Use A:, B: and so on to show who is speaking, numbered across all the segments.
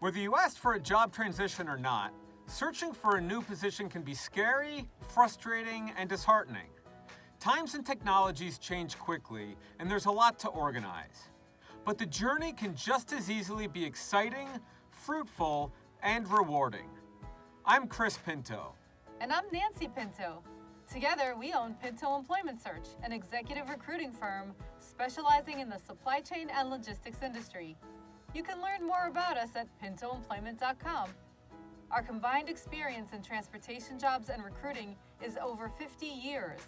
A: Whether you asked for a job transition or not, searching for a new position can be scary, frustrating, and disheartening. Times and technologies change quickly, and there's a lot to organize. But the journey can just as easily be exciting, fruitful, and rewarding. I'm Chris Pinto.
B: And I'm Nancy Pinto. Together, we own Pinto Employment Search, an executive recruiting firm specializing in the supply chain and logistics industry. You can learn more about us at pintoemployment.com. Our combined experience in transportation jobs and recruiting is over 50 years.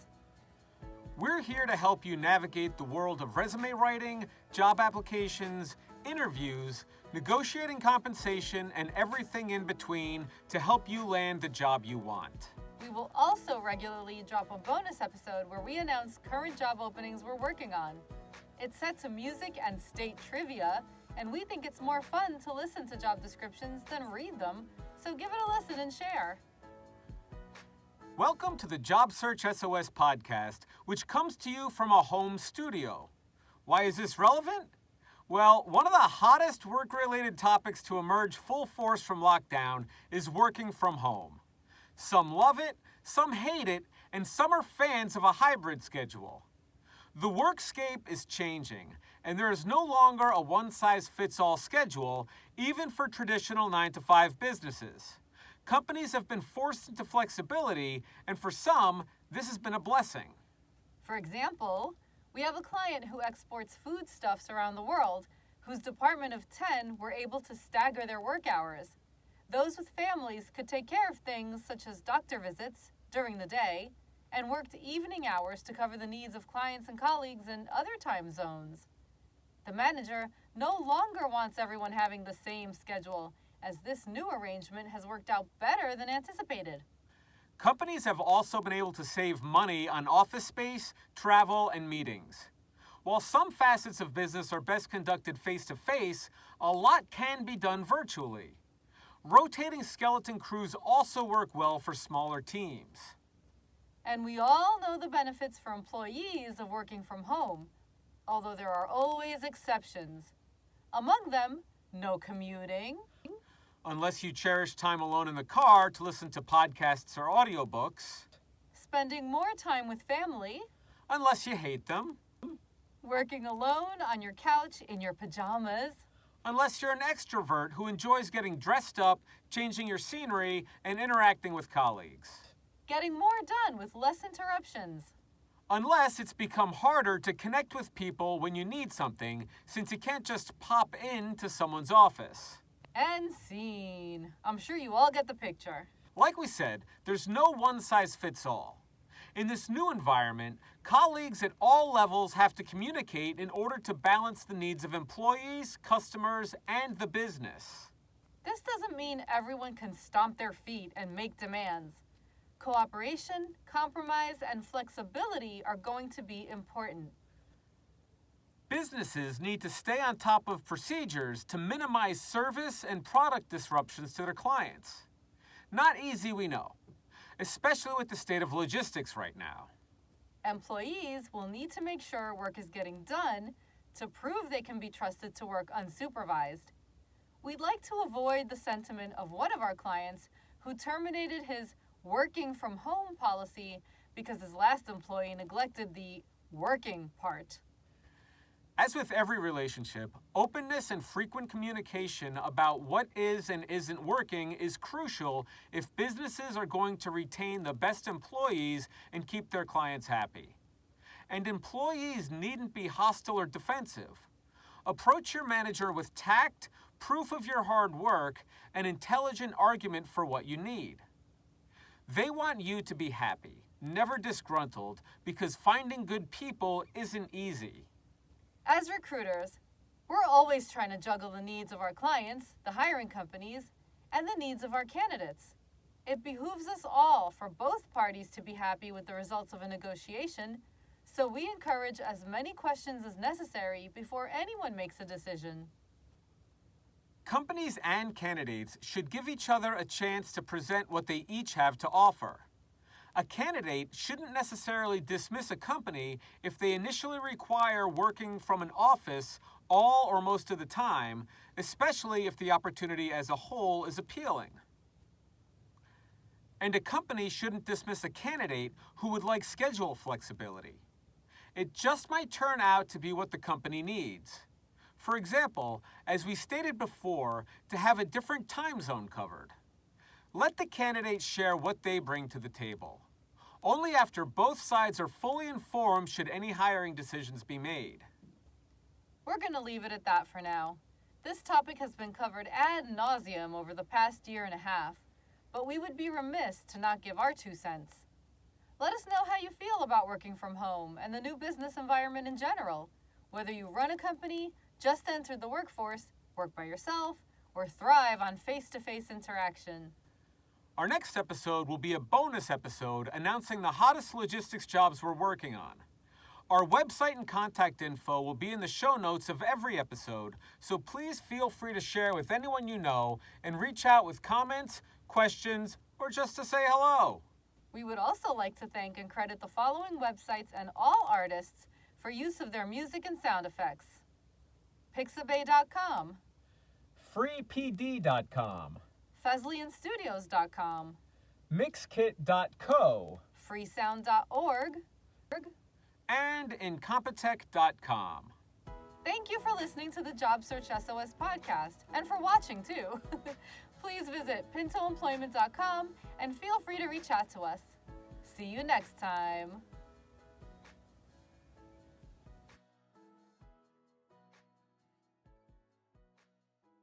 A: We're here to help you navigate the world of resume writing, job applications, interviews, negotiating compensation, and everything in between to help you land the job you want.
B: We will also regularly drop a bonus episode where we announce current job openings we're working on. It's set to music and state trivia, and we think it's more fun to listen to job descriptions than read them, so give it a listen and share.
A: Welcome to the Job Search SOS podcast, which comes to you from a home studio. Why is this relevant? Well, one of the hottest work-related topics to emerge full force from lockdown is working from home. Some love it, some hate it, and some are fans of a hybrid schedule. The workscape is changing, and there is no longer a one-size-fits-all schedule, even for traditional 9-to-5 businesses. Companies have been forced into flexibility, and for some, this has been a blessing.
B: For example, we have a client who exports foodstuffs around the world, whose department of 10 were able to stagger their work hours. Those with families could take care of things such as doctor visits during the day and worked evening hours to cover the needs of clients and colleagues in other time zones. The manager no longer wants everyone having the same schedule, as this new arrangement has worked out better than anticipated.
A: Companies have also been able to save money on office space, travel, and meetings. While some facets of business are best conducted face-to-face, a lot can be done virtually. Rotating skeleton crews also work well for smaller teams.
B: And we all know the benefits for employees of working from home, although there are always exceptions. Among them, no commuting.
A: Unless you cherish time alone in the car to listen to podcasts or audiobooks.
B: Spending more time with family.
A: Unless you hate them.
B: Working alone on your couch in your pajamas.
A: Unless you're an extrovert who enjoys getting dressed up, changing your scenery, and interacting with colleagues.
B: Getting more done with less interruptions.
A: Unless it's become harder to connect with people when you need something, since you can't just pop into someone's office.
B: And scene. I'm sure you all get the picture.
A: Like we said, there's no one-size-fits-all. In this new environment, colleagues at all levels have to communicate in order to balance the needs of employees, customers, and the business.
B: This doesn't mean everyone can stomp their feet and make demands. Cooperation, compromise, and flexibility are going to be important.
A: Businesses need to stay on top of procedures to minimize service and product disruptions to their clients. Not easy, we know, especially with the state of logistics right now.
B: Employees will need to make sure work is getting done to prove they can be trusted to work unsupervised. We'd like to avoid the sentiment of one of our clients who terminated his working from home policy because his last employee neglected the working part.
A: As with every relationship, openness and frequent communication about what is and isn't working is crucial if businesses are going to retain the best employees and keep their clients happy. And employees needn't be hostile or defensive. Approach your manager with tact, proof of your hard work, and intelligent argument for what you need. They want you to be happy, never disgruntled, because finding good people isn't easy.
B: As recruiters, we're always trying to juggle the needs of our clients, the hiring companies, and the needs of our candidates. It behooves us all for both parties to be happy with the results of a negotiation, so we encourage as many questions as necessary before anyone makes a decision.
A: Companies and candidates should give each other a chance to present what they each have to offer. A candidate shouldn't necessarily dismiss a company if they initially require working from an office all or most of the time, especially if the opportunity as a whole is appealing. And a company shouldn't dismiss a candidate who would like schedule flexibility. It just might turn out to be what the company needs. For example, as we stated before, to have a different time zone covered. Let the candidates share what they bring to the table. Only after both sides are fully informed should any hiring decisions be made.
B: We're going to leave it at that for now. This topic has been covered ad nauseum over the past year and a half, but we would be remiss to not give our 2 cents. Let us know how you feel about working from home and the new business environment in general. Whether you run a company, just entered the workforce, work by yourself, or thrive on face-to-face interaction.
A: Our next episode will be a bonus episode announcing the hottest logistics jobs we're working on. Our website and contact info will be in the show notes of every episode, so please feel free to share with anyone you know and reach out with comments, questions, or just to say hello.
B: We would also like to thank and credit the following websites and all artists for use of their music and sound effects: Pixabay.com,
A: freepd.com,
B: FesleyanStudios.com,
A: mixkit.co,
B: freesound.org,
A: and incompetech.com.
B: Thank you for listening to the Job Search SOS podcast and for watching too. Please visit pintoemployment.com and feel free to reach out to us. See you next time.